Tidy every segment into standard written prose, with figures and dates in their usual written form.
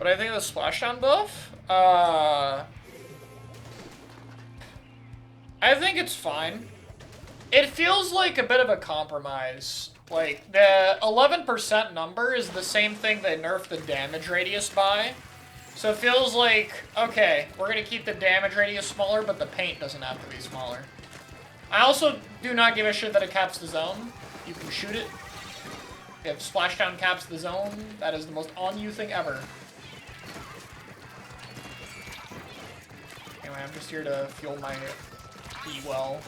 But I think the splashdown buff, I think it's fine. It feels like a bit of a compromise. Like, the 11% number is the same thing they nerfed the damage radius by. So it feels like, okay, we're gonna keep the damage radius smaller, but the paint doesn't have to be smaller. I also do not give a shit that it caps the zone. You can shoot it. If splashdown caps the zone, that is the most on-you thing ever. Anyway, I'm just here to fuel my E well.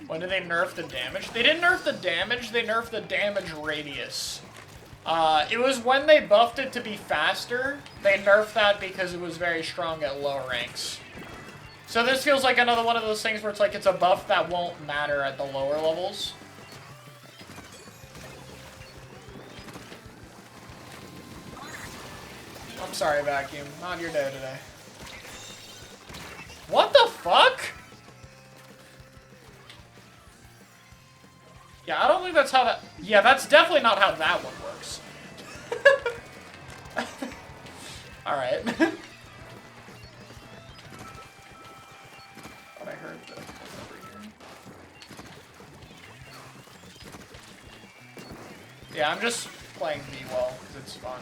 When did they nerf the damage? They didn't nerf the damage, they nerfed the damage radius. It was when they buffed it to be faster, they nerfed that because it was very strong at lower ranks. So this feels like another one of those things where it's like it's a buff that won't matter at the lower levels. I'm sorry, Vacuum. Not your day today. What the fuck? Yeah, I don't think that's how that... Yeah, that's definitely not how that one works. Alright. Thought I heard the... over here. Yeah, I'm just playing B well, because it's fun.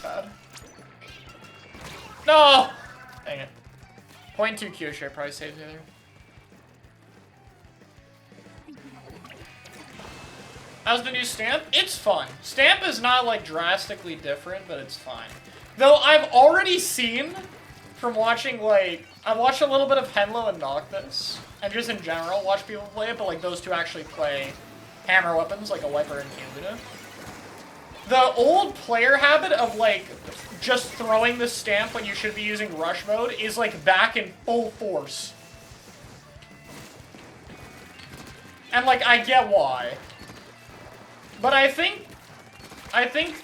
Bad. No! Dang it. 0.2 Q should I probably save the other. How's the new stamp? It's fun. Stamp is not like drastically different, but it's fine. Though I've already seen from watching like I've watched a little bit of Henlo and Noctis, and just in general watch people play it, but like those two actually play hammer weapons like a Wiper and Luna. The old player habit of, like, just throwing the stamp when you should be using rush mode is, like, back in full force. And, like, I get why. But I think,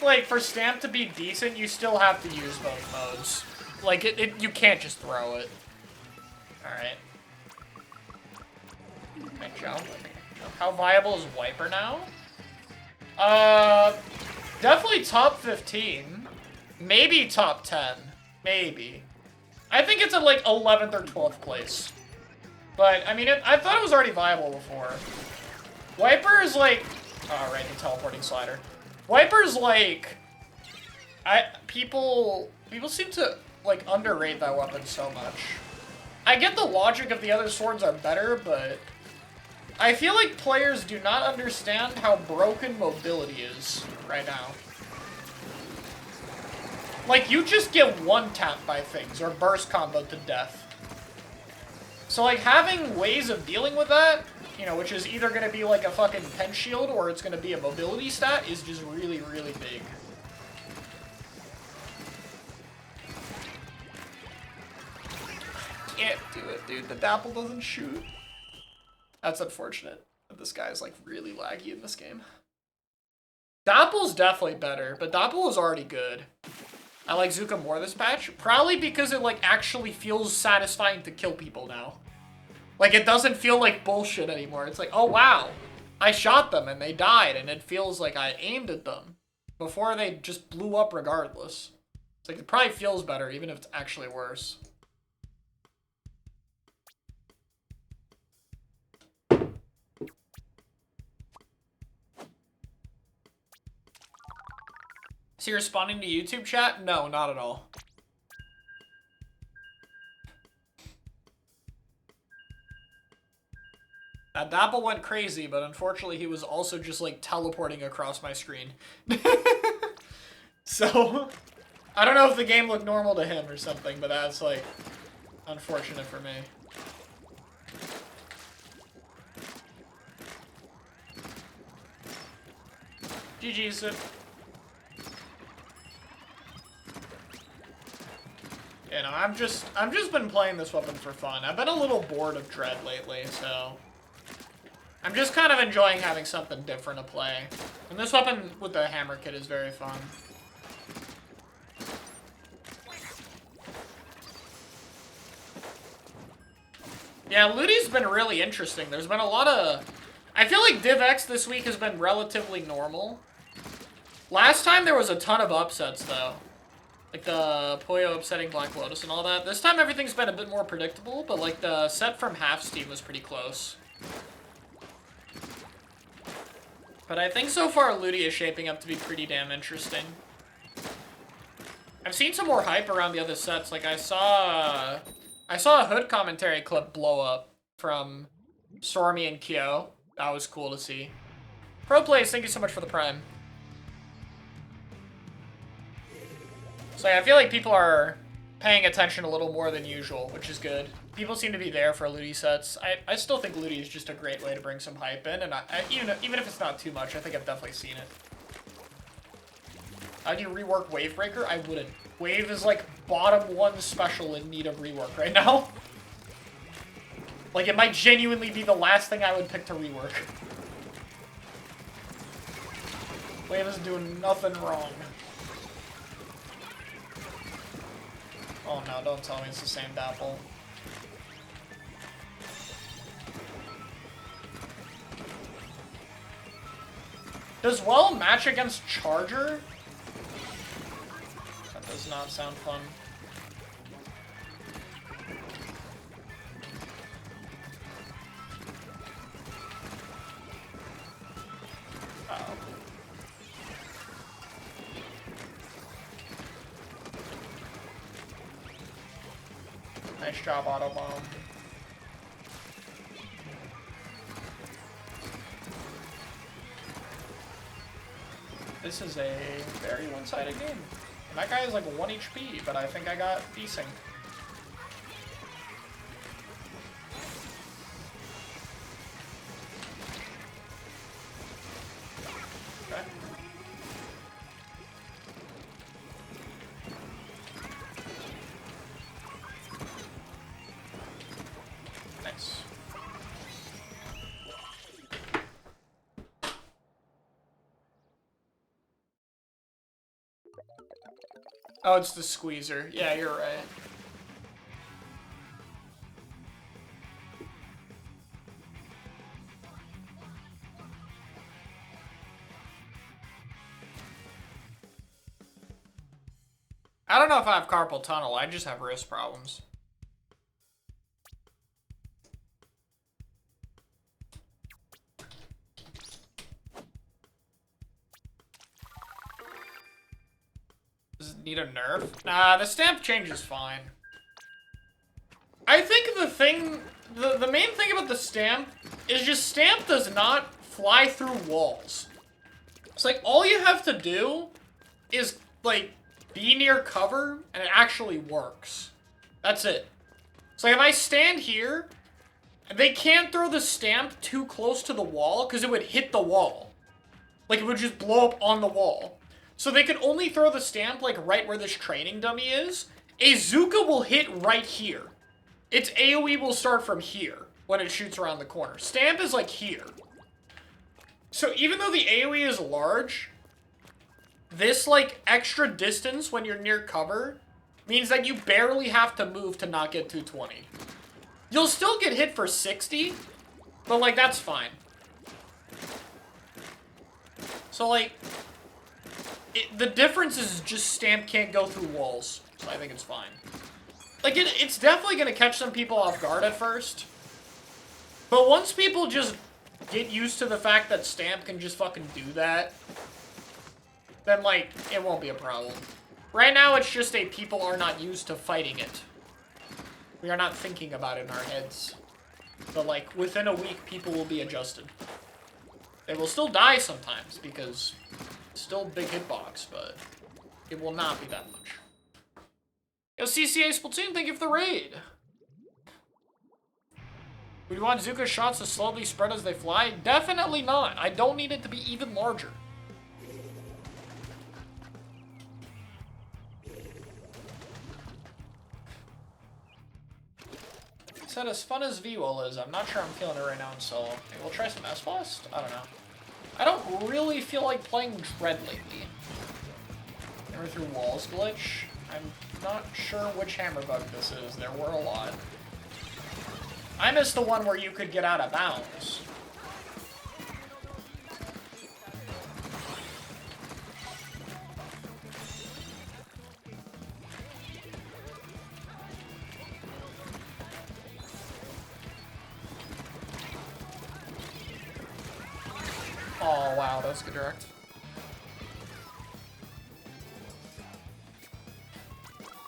like, for stamp to be decent, you still have to use both modes. Like, you can't just throw it. Alright. Good job. How viable is Wiper now? Definitely top 15. Maybe top 10. Maybe. I think it's at like 11th or 12th place. But, I mean, I thought it was already viable before. Wiper is like... Oh, right, the teleporting slider. Wiper's like... People seem to, like, underrate that weapon so much. I get the logic of the other swords are better, but... I feel like players do not understand how broken mobility is right now. Like, you just get one-tapped by things, or burst combo to death. So, like, having ways of dealing with that, you know, which is either going to be like a fucking pen shield, or it's going to be a mobility stat, is just really, really big. Can't do it, dude. The Dapple doesn't shoot. That's unfortunate. This guy is, like, really laggy in this game. Dapple's definitely better, but Dapple is already good. I like Zuka more this patch, probably because it, like, actually feels satisfying to kill people now. Like, it doesn't feel like bullshit anymore. It's like, oh, wow. I shot them and they died, and it feels like I aimed at them. Before, they just blew up regardless. It's like, it probably feels better, even if it's actually worse. So you're responding to YouTube chat? No, not at all. That Dapple went crazy, but unfortunately he was also just, like, teleporting across my screen. So, I don't know if the game looked normal to him or something, but that's, like, unfortunate for me. GG's. You know, I've just been playing this weapon for fun. I've been a little bored of Dread lately, so I'm just kind of enjoying having something different to play. And this weapon with the hammer kit is very fun. Yeah, Ludi's been really interesting. There's been a lot of... I feel like Div X this week has been relatively normal. Last time there was a ton of upsets, though. Like the Poyo upsetting Black Lotus and all that. This time everything's been a bit more predictable, but like the set from Half Steam was pretty close. But I think so far Ludi is shaping up to be pretty damn interesting. I've seen some more hype around the other sets. Like I saw a Hood commentary clip blow up from Stormy and Kyo. That was cool to see. Pro Plays, thank you so much for the Prime. So yeah, I feel like people are paying attention a little more than usual, which is good. People seem to be there for Ludi sets. I still think Ludi is just a great way to bring some hype in, and even if it's not too much, I think I've definitely seen it. How do you rework Wavebreaker? I wouldn't. Wave is like bottom one special in need of rework right now. Like it might genuinely be the last thing I would pick to rework. Wave is doing nothing wrong. Oh no, don't tell me it's the same Dapple. Does Well match against Charger? That does not sound fun. Uh-oh. Nice job, Autobomb. This is a very one-sided game. And that guy is like 1 HP, but I think I got desync. Okay. Nice. Oh, it's the squeezer. Yeah, you're right. I don't know if I have carpal tunnel. I just have wrist problems. Does it need a nerf? Nah, the stamp change is fine. I think the main thing about the stamp is just stamp does not fly through walls. It's like all you have to do is like be near cover and it actually works. That's it. So like if I stand here, they can't throw the stamp too close to the wall because it would hit the wall. Like it would just blow up on the wall. So they can only throw the stamp like right where this training dummy is. A Zuka will hit right here. Its AoE will start from here when it shoots around the corner. Stamp is like here. So even though the AoE is large, this like extra distance when you're near cover means that you barely have to move to not get 220. You'll still get hit for 60, but like that's fine. So like, the difference is just stamp can't go through walls, so I think it's fine. Like, it's definitely going to catch some people off guard at first. But once people just get used to the fact that stamp can just fucking do that, then, like, it won't be a problem. Right now, it's just people are not used to fighting it. We are not thinking about it in our heads. But, like, within a week, people will be adjusted. They will still die sometimes, because it's still big hitbox, but it will not be that much. Yo, CCA Splatoon, thank you for the raid. Would you want Zuka shots to slowly spread as they fly? Definitely not. I don't need it to be even larger. that as fun as V-Will is, I'm not sure I'm feeling it right now in solo. Maybe we'll try some S-Blast? I don't know. I don't really feel like playing Dread lately. Hammer through walls glitch. I'm not sure which hammer bug this is. There were a lot. I missed the one where you could get out of bounds. Oh, wow, that was a good direct.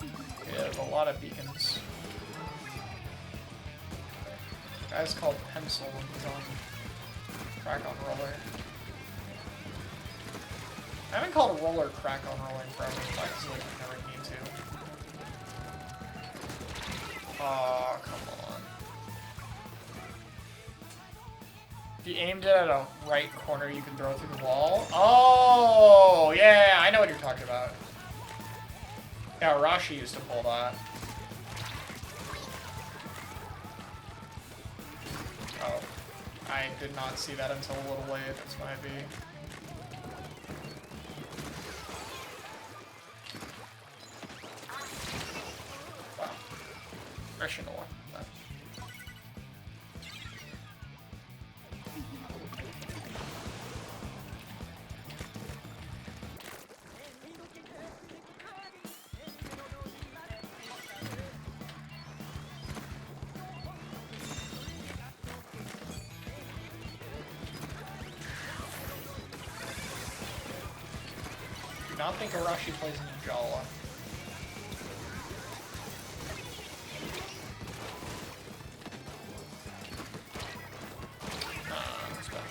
We have a lot of beacons. Guy's called Pencil and he's on Crack on Roller. I haven't called a roller Crack on Rolling forever, so I feel like I never need to. Oh, come on. If you aimed it at a right corner, you can throw it through the wall. Oh, yeah, I know what you're talking about. Yeah, Rashi used to pull that. Oh, I did not see that until a little late. This might be. Wow. I shouldn't have walked that. I don't think Arashi plays in Jala. That's bad.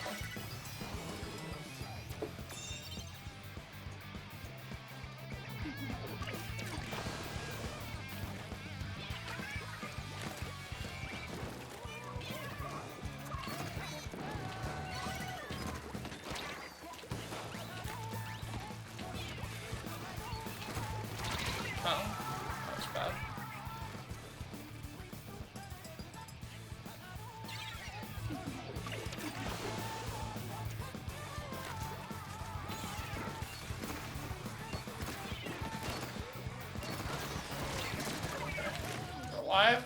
Oh, that's bad. We're alive.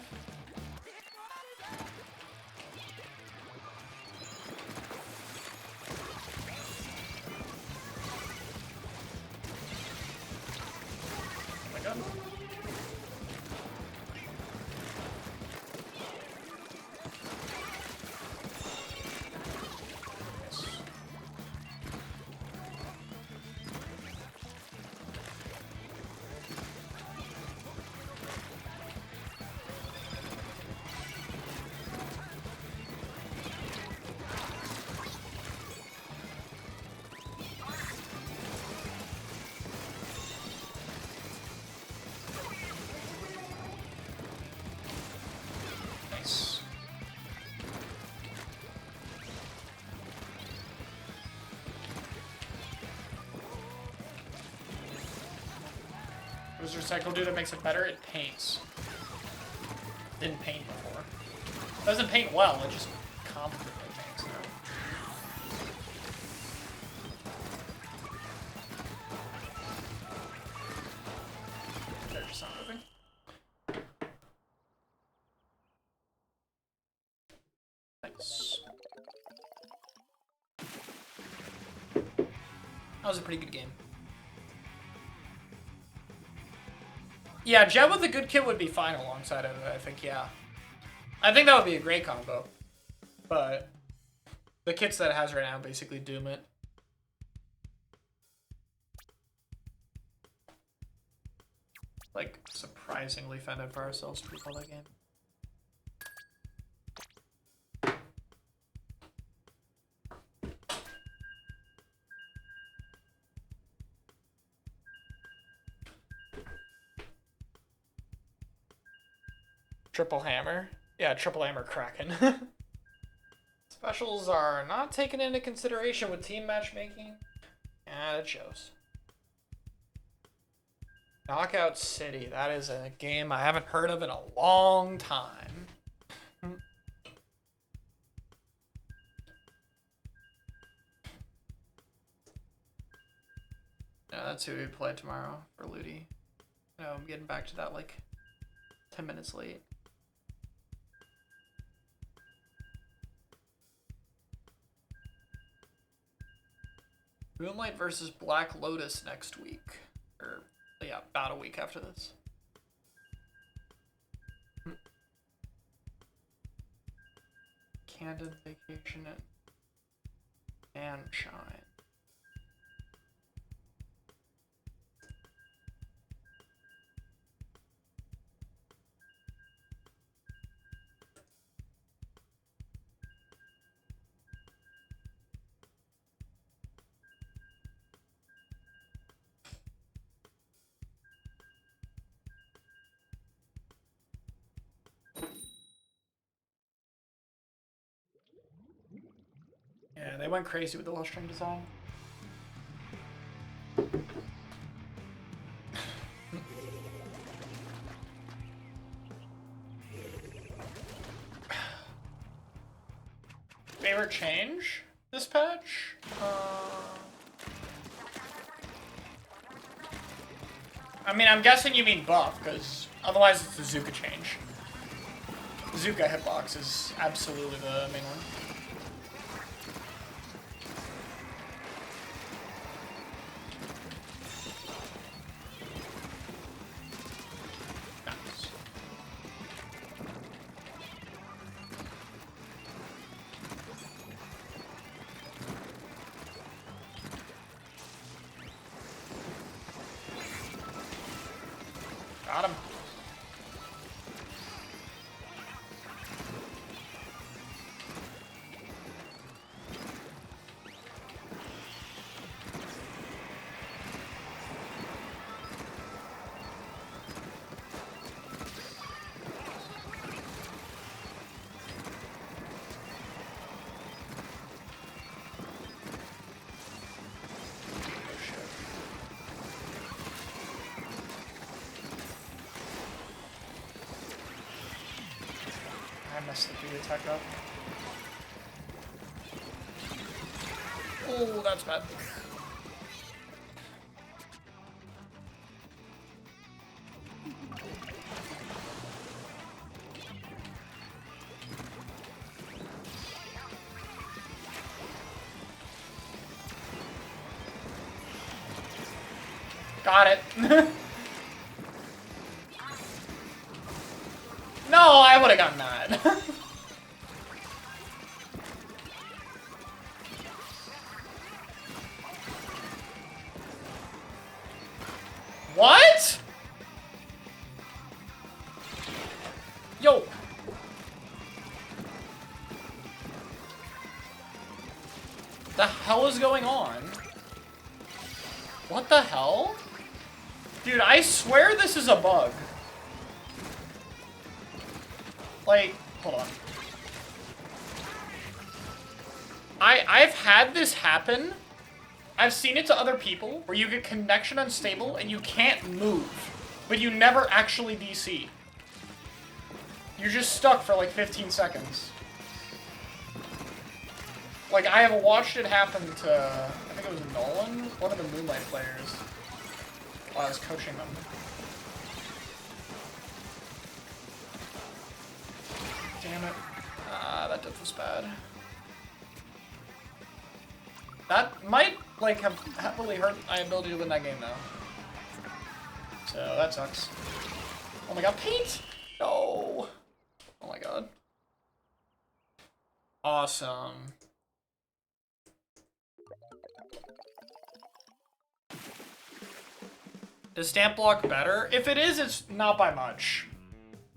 What does Recycle do that makes it better? It paints. Didn't paint before. Doesn't paint well, it just competently paints now. They're just not moving. Nice. That was a pretty good game. Yeah, Jet with a good kit would be fine alongside of it, I think, yeah. I think that would be a great combo. But the kits that it has right now basically doom it. Like, surprisingly fended for ourselves to recall that game. Triple hammer? Yeah, triple hammer Kraken. Specials are not taken into consideration with team matchmaking. Yeah, it shows. Knockout City. That is a game I haven't heard of in a long time. Yeah, that's who we play tomorrow for Ludi. No, I'm getting back to that like 10 minutes late. Moonlight versus Black Lotus next week. Or, yeah, about a week after this. Candid Vacation and Shine. Yeah, they went crazy with the Wellstring design. Favorite change this patch? I mean, I'm guessing you mean buff, because otherwise it's the Zuka change. Zuka hitbox is absolutely the main one. Nice. Got him. I messed the attack up. Oh, that's bad. Got it. No, I would have gotten that. What? Yo. The hell is going on? What the hell? Dude, I swear this is a bug. Like, hold on. I've had this happen. I've seen it to other people where you get connection unstable and you can't move, but you never actually DC. You're just stuck for like 15 seconds. Like, I have watched it happen to, I think it was Nolan, one of the Moonlight players, while I was coaching them. Damn it. Ah, that death was bad. That might, like, have heavily hurt my ability to win that game, though. So, that sucks. Oh my god, paint! No! Oh my god. Awesome. Is stamp block better? If it is, it's not by much.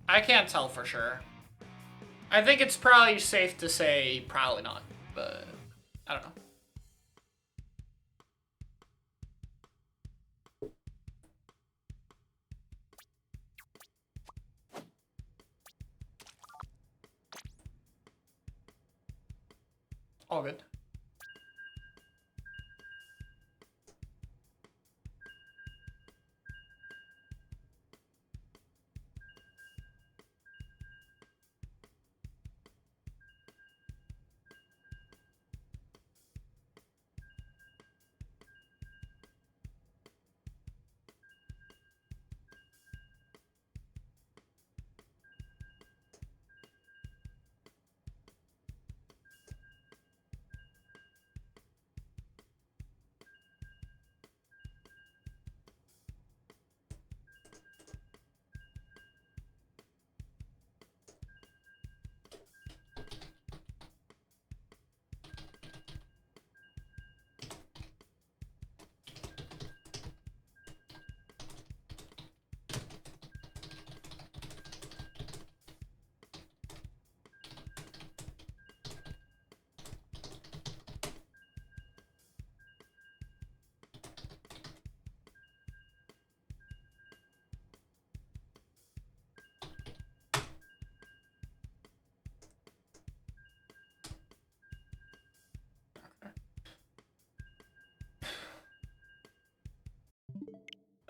I can't tell for sure. I think it's probably safe to say probably not, but I don't know. All good.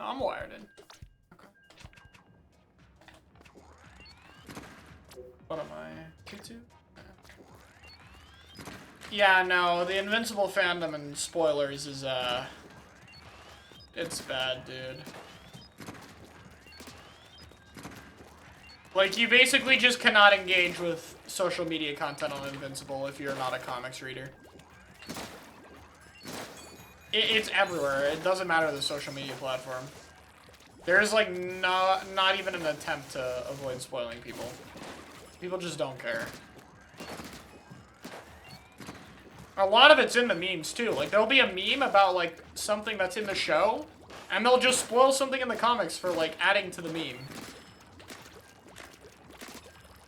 Oh, I'm wired in. Okay. What am I? Q2? Yeah, no, the Invincible fandom and spoilers is, it's bad, dude. Like, you basically just cannot engage with social media content on Invincible if you're not a comics reader. It's everywhere. It doesn't matter the social media platform. There's, like, not even an attempt to avoid spoiling people. People just don't care. A lot of it's in the memes, too. Like, there'll be a meme about, like, something that's in the show, and they'll just spoil something in the comics for, like, adding to the meme.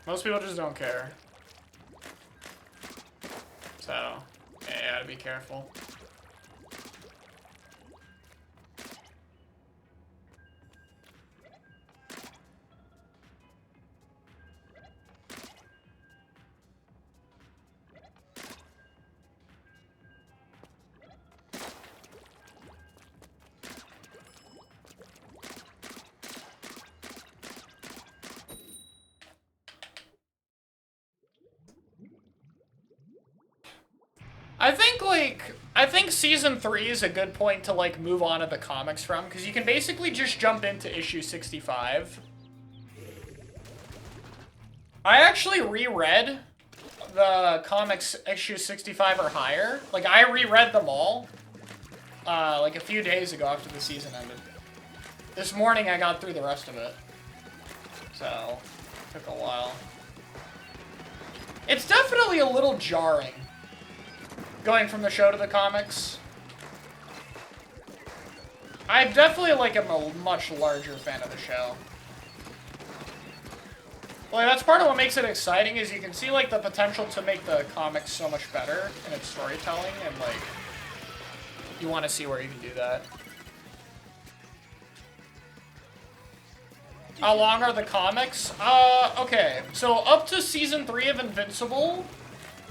Most people just don't care. So, yeah, you gotta be careful. I think Season 3 is a good point to, like, move on to the comics from, because you can basically just jump into issue 65. I actually reread the comics issue 65 or higher. Like, I reread them all, like, a few days ago after the season ended. This morning I got through the rest of it. So, took a while. It's definitely a little jarring. Going from the show to the comics. I definitely, like, am a much larger fan of the show. Like, that's part of what makes it exciting, is you can see, like, the potential to make the comics so much better in its storytelling, and, like, you want to see where you can do that. How long are the comics? Okay. So, up to Season 3 of Invincible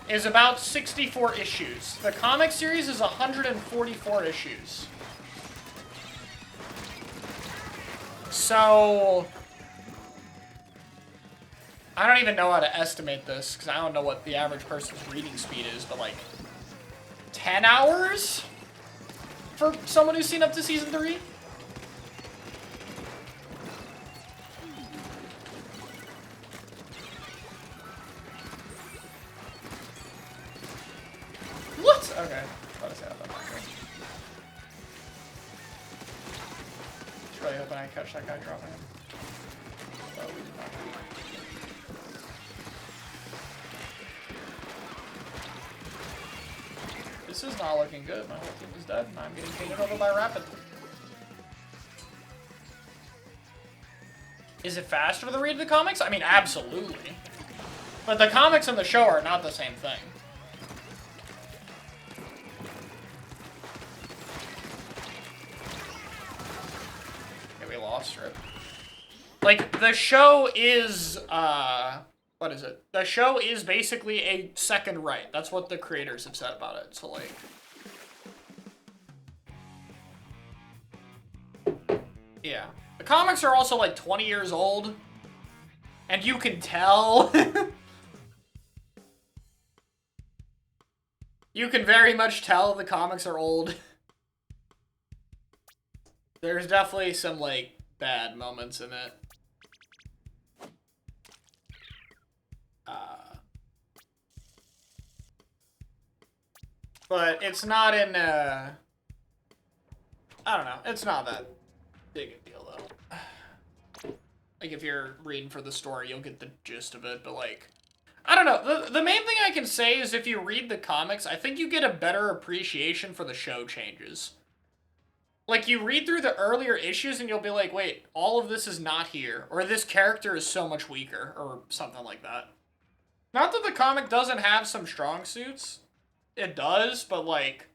is about 64 issues. The comic series is 144 issues. So, I don't even know how to estimate this, because I don't know what the average person's reading speed is, but like, 10 hours? For someone who's seen up to Season 3? What? Okay. Let's say that. Just really hoping I catch that guy dropping him. Oh, we did not. This is not looking good. My whole team is dead, and I'm getting painted over by Rapid. Is it faster to read the comics? I mean, absolutely. But the comics and the show are not the same thing. Strip. Like, the show is, what is it? The show is basically a second right. That's what the creators have said about it. So, like, yeah. The comics are also, like, 20 years old. And you can tell. You can very much tell the comics are old. There's definitely some, like, bad moments in it. But it's not in, I don't know. It's not that big a deal, though. Like, if you're reading for the story, you'll get the gist of it, but, like, I don't know. The main thing I can say is if you read the comics, I think you get a better appreciation for the show changes. Like, you read through the earlier issues and you'll be like, wait, all of this is not here. Or this character is so much weaker. Or something like that. Not that the comic doesn't have some strong suits. It does, but, like,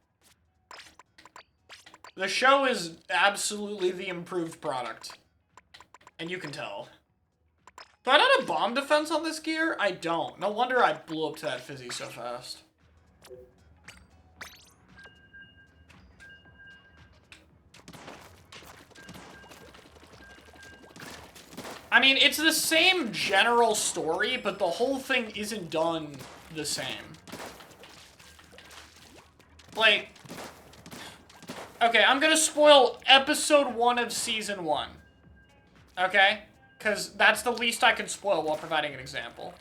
the show is absolutely the improved product. And you can tell. Do I not have bomb defense on this gear? I don't. No wonder I blew up to that fizzy so fast. I mean, it's the same general story, but the whole thing isn't done the same. Like, okay, I'm gonna spoil episode 1 of season 1. Okay? Because that's the least I can spoil while providing an example.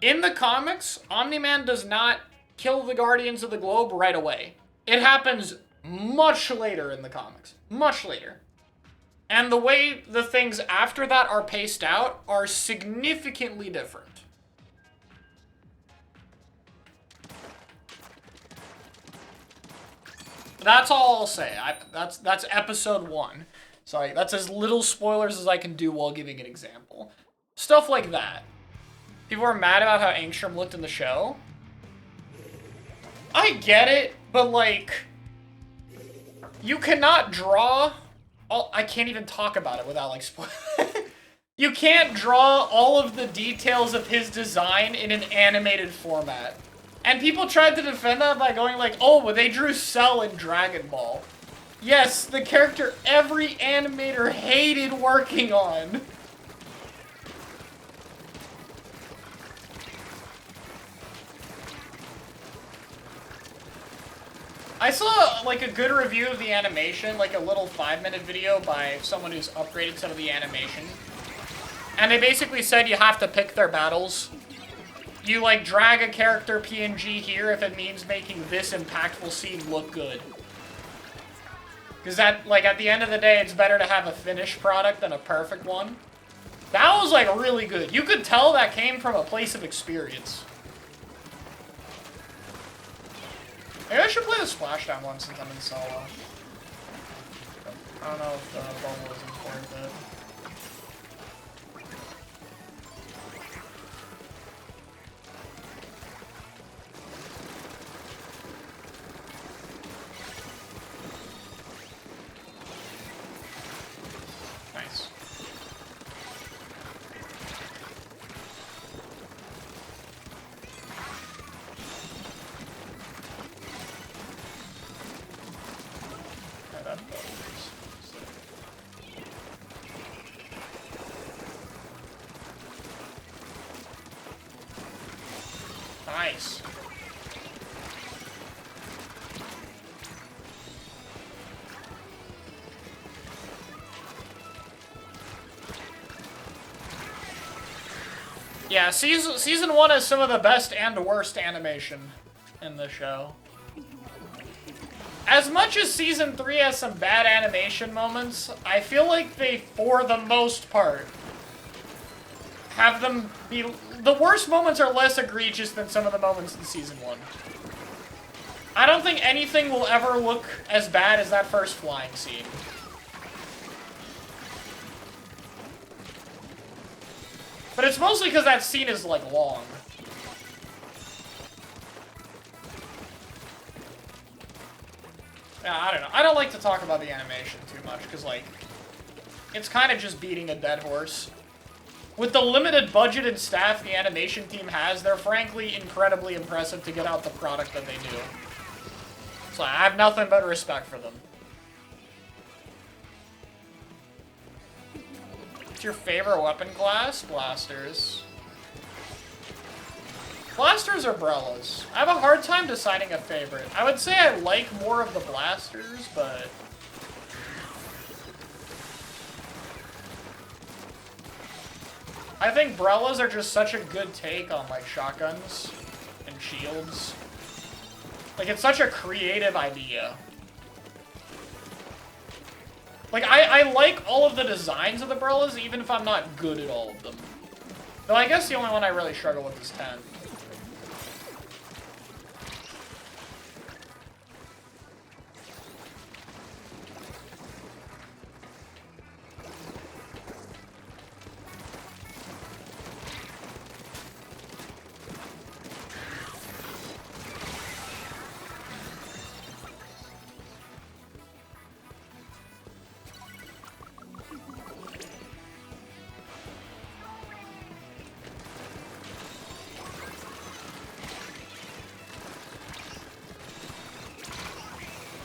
In the comics, Omni-Man does not kill the Guardians of the Globe right away. It happens much later in the comics. Much later. And the way the things after that are paced out are significantly different. That's all I'll say. That's episode 1. Sorry, that's as little spoilers as I can do while giving an example. Stuff like that. People are mad about how Angstrom looked in the show. I get it, but like, you cannot draw... I can't even talk about it without like spoiling. You can't draw all of the details of his design in an animated format. And people tried to defend that by going like, oh, well, they drew Cell in Dragon Ball. Yes, the character every animator hated working on. I saw like a good review of the animation, like a little 5-minute video by someone who's upgraded some of the animation. And they basically said you have to pick their battles. You like drag a character PNG here if it means making this impactful scene look good. Because that, like, at the end of the day, it's better to have a finished product than a perfect one. That was like really good. You could tell that came from a place of experience. Maybe I should play the Splashdown one since I'm in solo. I don't know if the bubble is important, but... Nice. Nice. Yeah, season 1 has some of the best and worst animation in the show. As much as season 3 has some bad animation moments, I feel like they, for the most part, have them be... The worst moments are less egregious than some of the moments in season 1. I don't think anything will ever look as bad as that first flying scene. But it's mostly because that scene is, like, long. Yeah, I don't know. I don't like to talk about the animation too much, because, like, it's kind of just beating a dead horse. With the limited budget and staff the animation team has, they're frankly incredibly impressive to get out the product that they do. So I have nothing but respect for them. What's your favorite weapon class? Blasters. Blasters or Brellas? I have a hard time deciding a favorite. I would say I like more of the blasters, but... I think Brellas are just such a good take on, like, shotguns and shields. Like, it's such a creative idea. Like, I like all of the designs of the Brellas, even if I'm not good at all of them. Though I guess the only one I really struggle with is 10.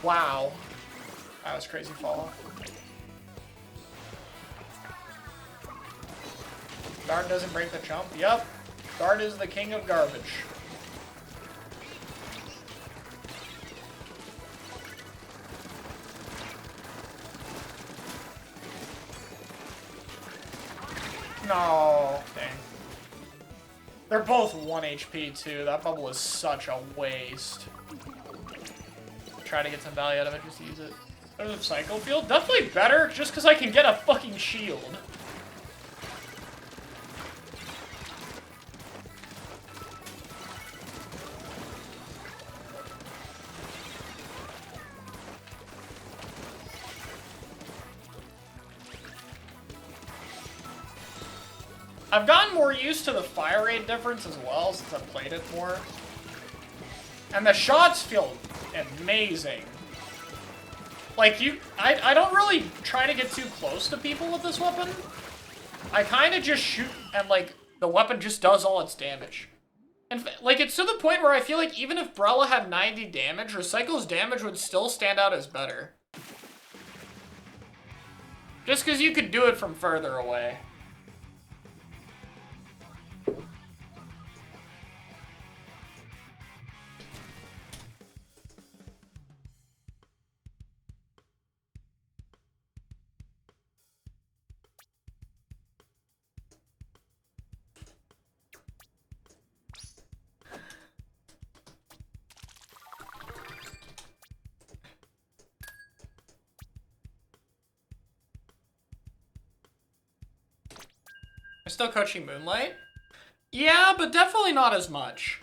Wow. That was crazy fall. Guard doesn't break the chump. Yep. Guard is the king of garbage. No. Dang. They're both 1 HP too. That bubble is such a waste. Try to get some value out of it, just use it. Better than Psycho Field? Definitely better, just because I can get a fucking shield. I've gotten more used to the fire rate difference as well since I've played it more. And the shots feel amazing. Like, I don't really try to get too close to people with this weapon. I kind of just shoot and, like, the weapon just does all its damage. And, like, it's to the point where I feel like even if Brella had 90 damage, Recycle's damage would still stand out as better. Just because you could do it from further away. Still coaching Moonlight? Yeah, but definitely not as much.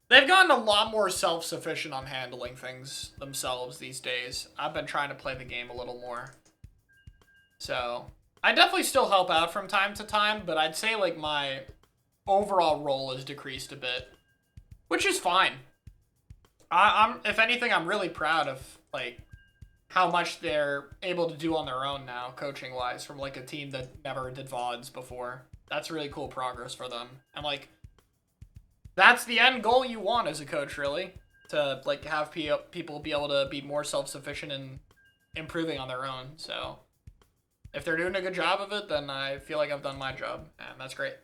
They've gotten a lot more self-sufficient on handling things themselves these days. I've been trying to play the game a little more. So, I definitely still help out from time to time, but I'd say, like, my overall role has decreased a bit. Which is fine. If anything, I'm really proud of, like, how much they're able to do on their own now, coaching-wise, from, like, a team that never did VODs before. That's really cool progress for them. And, like, that's the end goal you want as a coach, really. To, like, have people be able to be more self-sufficient and improving on their own. So, if they're doing a good job of it, then I feel like I've done my job. And that's great.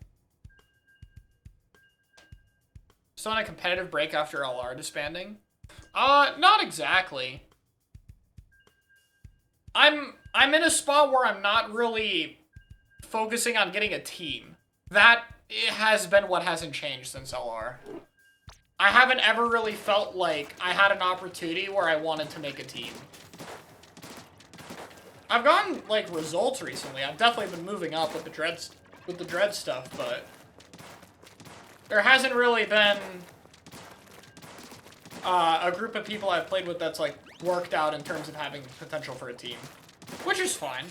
Still on a competitive break after LR disbanding? Not exactly. I'm in a spot where I'm not really focusing on getting a team. That has been what hasn't changed since LR. I haven't ever really felt like I had an opportunity where I wanted to make a team. I've gotten, like, results recently. I've definitely been moving up with the dread stuff, but there hasn't really been a group of people I've played with that's, like, worked out in terms of having potential for a team. Which is fine.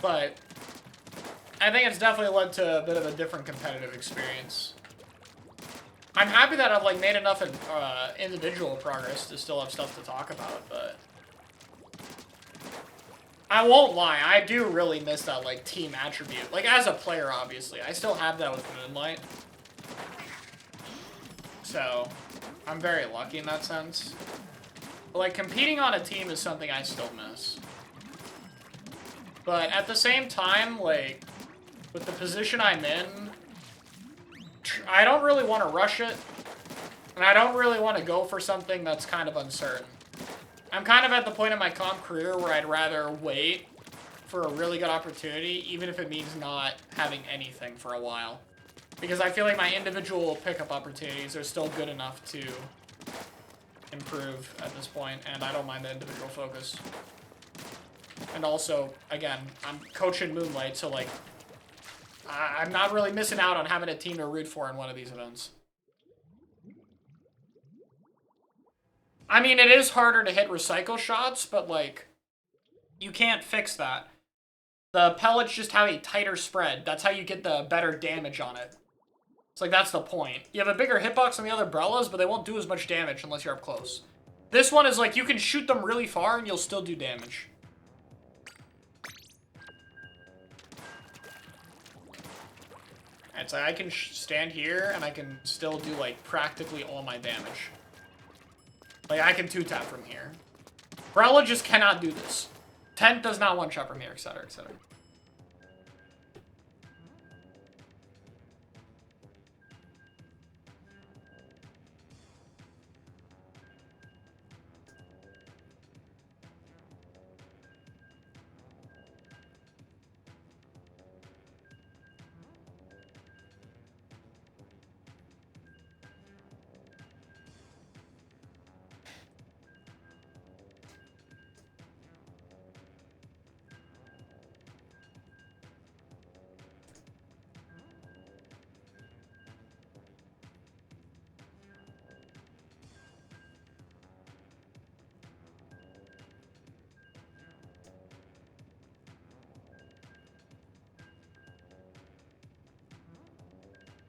But I think it's definitely led to a bit of a different competitive experience. I'm happy that I've, like, made enough individual progress to still have stuff to talk about, but I won't lie, I do really miss that, like, team attribute. Like, as a player, obviously. I still have that with Moonlight. So, I'm very lucky in that sense. But, like, competing on a team is something I still miss. But at the same time, like, with the position I'm in, I don't really want to rush it. And I don't really want to go for something that's kind of uncertain. I'm kind of at the point in my comp career where I'd rather wait for a really good opportunity, even if it means not having anything for a while. Because I feel like my individual pickup opportunities are still good enough to improve at this point, and I don't mind the individual focus. And also, again, I'm coaching Moonlight, so, like, I'm not really missing out on having a team to root for in one of these events. I mean, it is harder to hit recycle shots, but, like, you can't fix that. The pellets just have a tighter spread. That's how you get the better damage on it. It's like, that's the point. You have a bigger hitbox on the other Brellas, but they won't do as much damage unless you're up close. This one is like, you can shoot them really far and you'll still do damage. It's like, I can stand here and I can still do, like, practically all my damage. Like, I can 2-tap from here. Brella just cannot do this. Tent does not one-shot from here, etc., etc.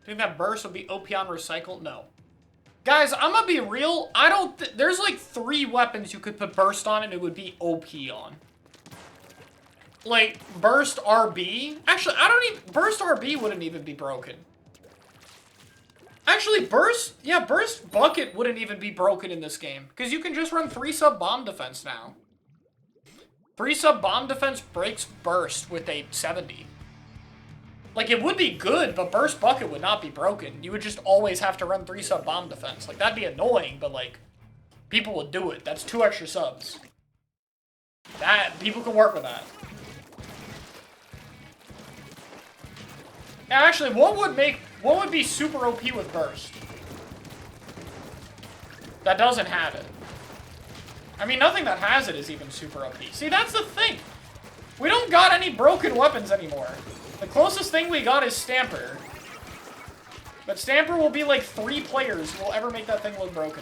Think that burst would be OP on recycle? No. Guys, I'm gonna be real. I don't. There's like 3 weapons you could put burst on and it would be OP on. Like burst RB. Actually, I don't even. Burst RB wouldn't even be broken. Actually, burst. Yeah, burst bucket wouldn't even be broken in this game because you can just run 3 sub bomb defense now. 3 sub bomb defense breaks burst with a 70. Like, it would be good, but burst bucket would not be broken. You would just always have to run 3 sub bomb defense. Like, that'd be annoying, but, like, people would do it. That's 2 extra subs. People can work with that. Now, actually, what would be super OP with burst? That doesn't have it. I mean, nothing that has it is even super OP. See, that's the thing. We don't got any broken weapons anymore. The closest thing we got is Stamper. But Stamper will be like 3 players who will ever make that thing look broken.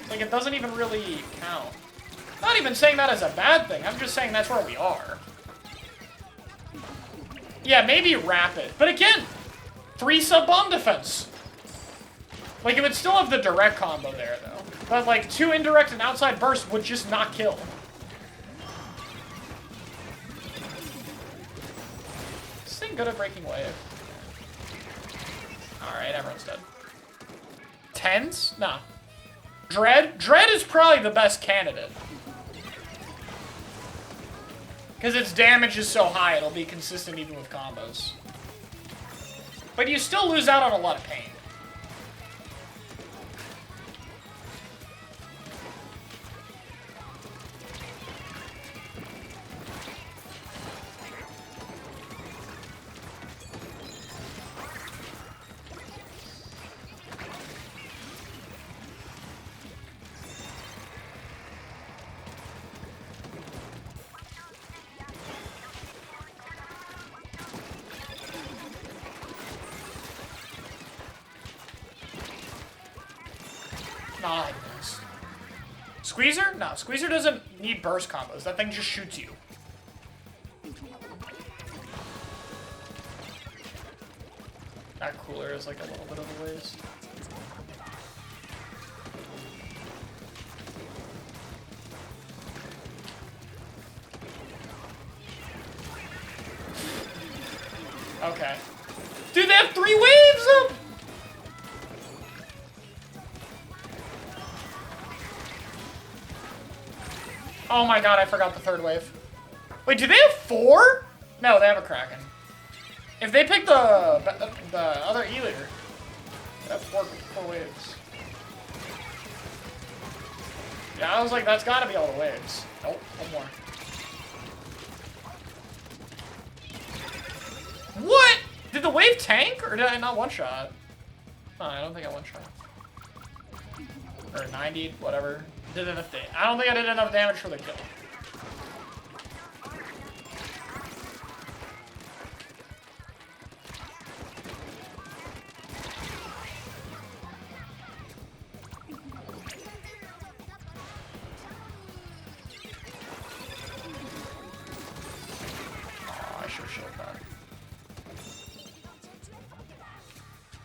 Like, it doesn't even really count. Not even saying that as a bad thing. I'm just saying that's where we are. Yeah, maybe Rapid. But again, 3 sub bomb defense. Like, it would still have the direct combo there, though. But, like, 2 indirect and outside burst would just not kill. Good at breaking wave. Alright, everyone's dead. Tens? Nah. Dread? Dread is probably the best candidate. Because its damage is so high, it'll be consistent even with combos. But you still lose out on a lot of pain. Nice. Squeezer? No, Squeezer doesn't need burst combos. That thing just shoots you. That cooler is like a little bit of a waste. Okay. Dude, they have 3 waves up! Oh my god, I forgot the 3rd wave. Wait, do they have 4? No, they have a Kraken. If they pick the other E-leader, they have 4 waves. Yeah, I was like, that's gotta be all the waves. Nope, 1 more. What? Did the wave tank, or did I not one-shot? Oh, I don't think I one-shot. Or 90, whatever. Did enough damage. I don't think I did enough damage for the kill. Oh, I should have shielded that.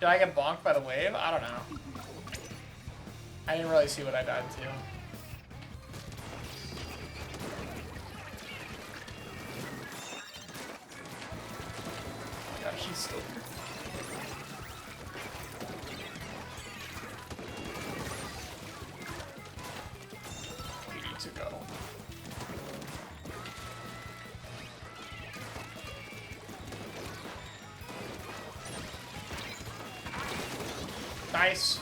Did I get bonked by the wave? I don't know. I didn't really see what I died to. He's still here. We need to go. Nice.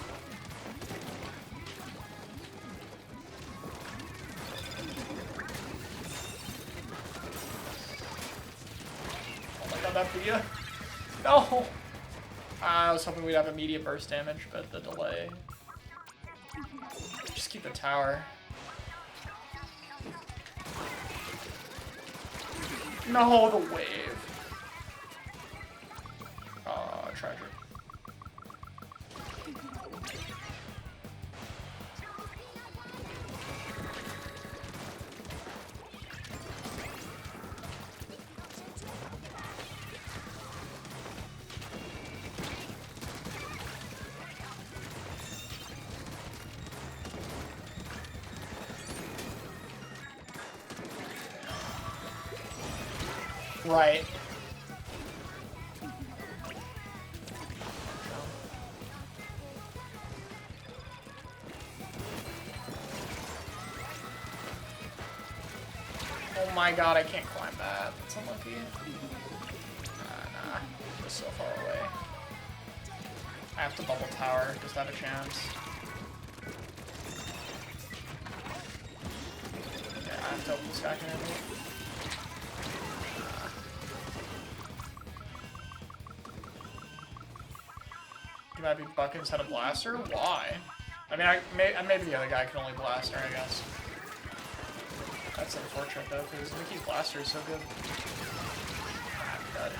Oh my god, that for you. No! I was hoping we'd have immediate burst damage, but the delay. Just keep the tower. No, the wave. Oh, tragic. Right. Oh my god, I can't climb that. That's unlucky. Nah. Just so far away. I have to bubble tower, just have a chance. Yeah, I have to open the stack and everything. You might be bucket instead of blaster? Why? I mean, maybe the other guy can only blaster, I guess. That's unfortunate though, because Mickey's blaster is so good. God.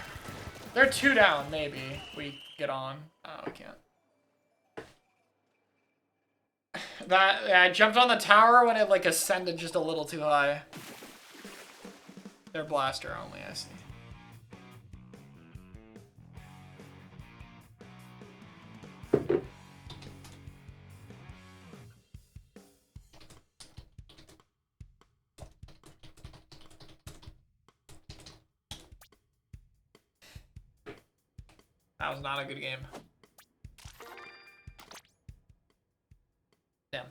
They're 2 down, maybe. We get on. Oh, we can't. I jumped on the tower when it like ascended just a little too high. They're blaster only, I see. That was not a good game. Damn.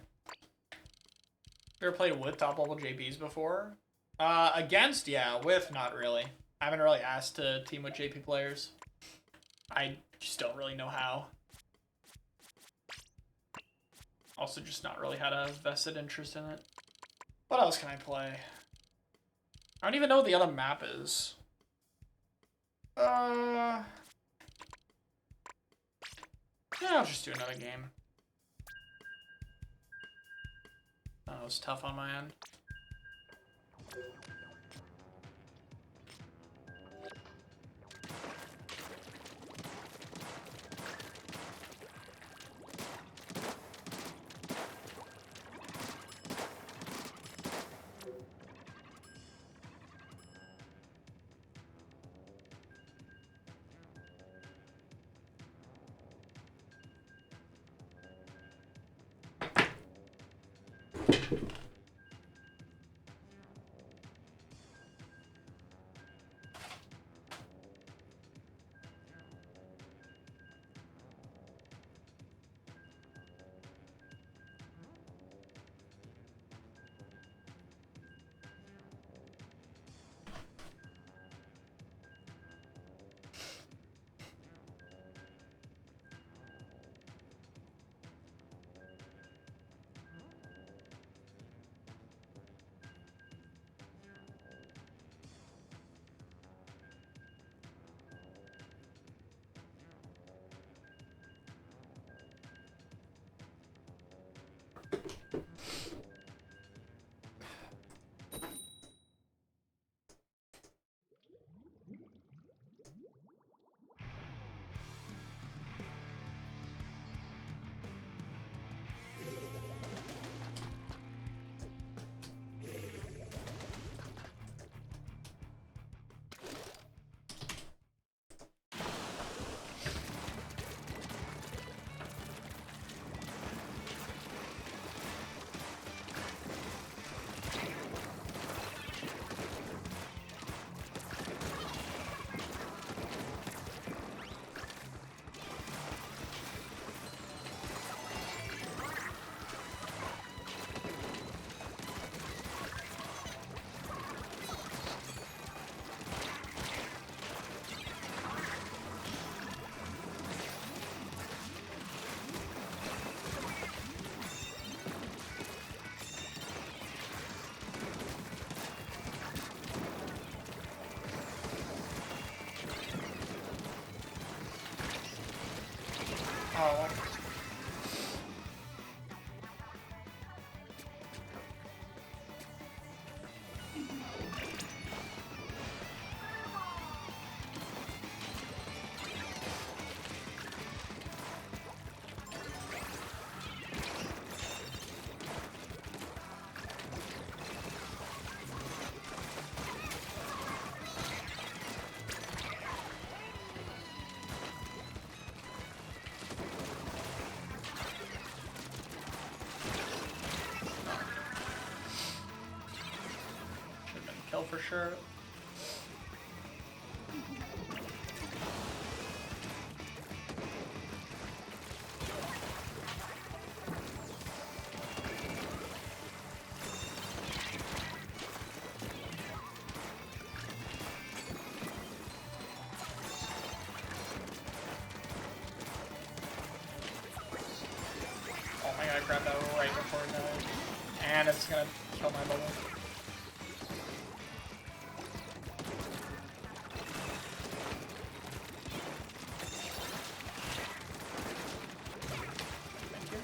You ever played with top level JPs before? Against, yeah. With, not really. I haven't really asked to team with JP players. I just don't really know how. Also, just not really had a vested interest in it. What else can I play? I don't even know what the other map is. Yeah, I'll just do another game. That was tough on my end. Oh. Kill for sure. It's gonna kill my bubble. Thank you.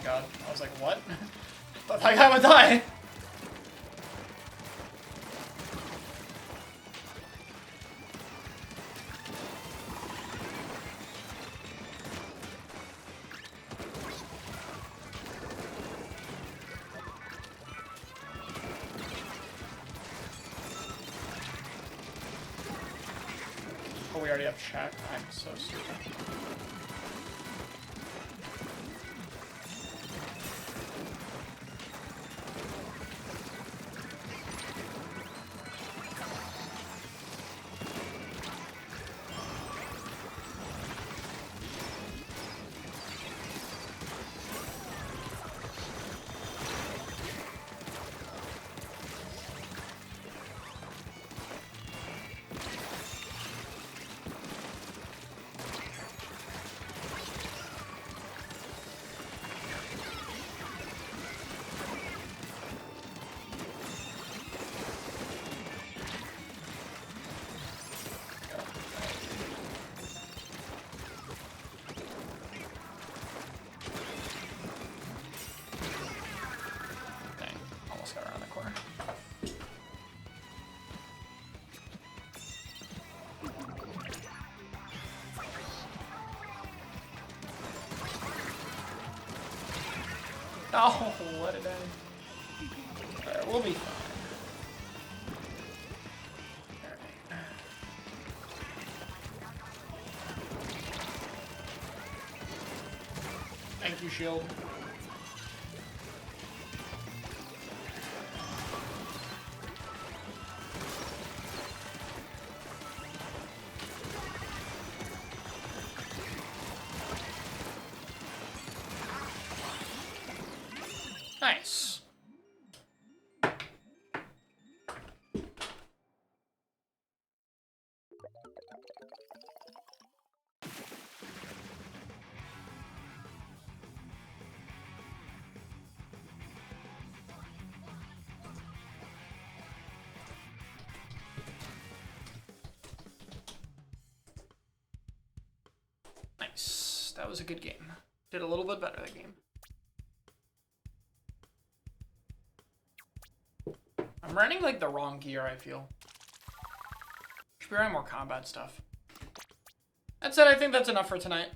God. I was like, what? I thought that guy would die. Oh, we already have chat. I'm so stupid. Oh, let it end. Alright, we'll be fine. Alright. Thank you, shield. Nice. Nice. That was a good game. Did a little bit better that game. I'm running like the wrong gear, I feel. Should be running more combat stuff. That said, I think that's enough for tonight.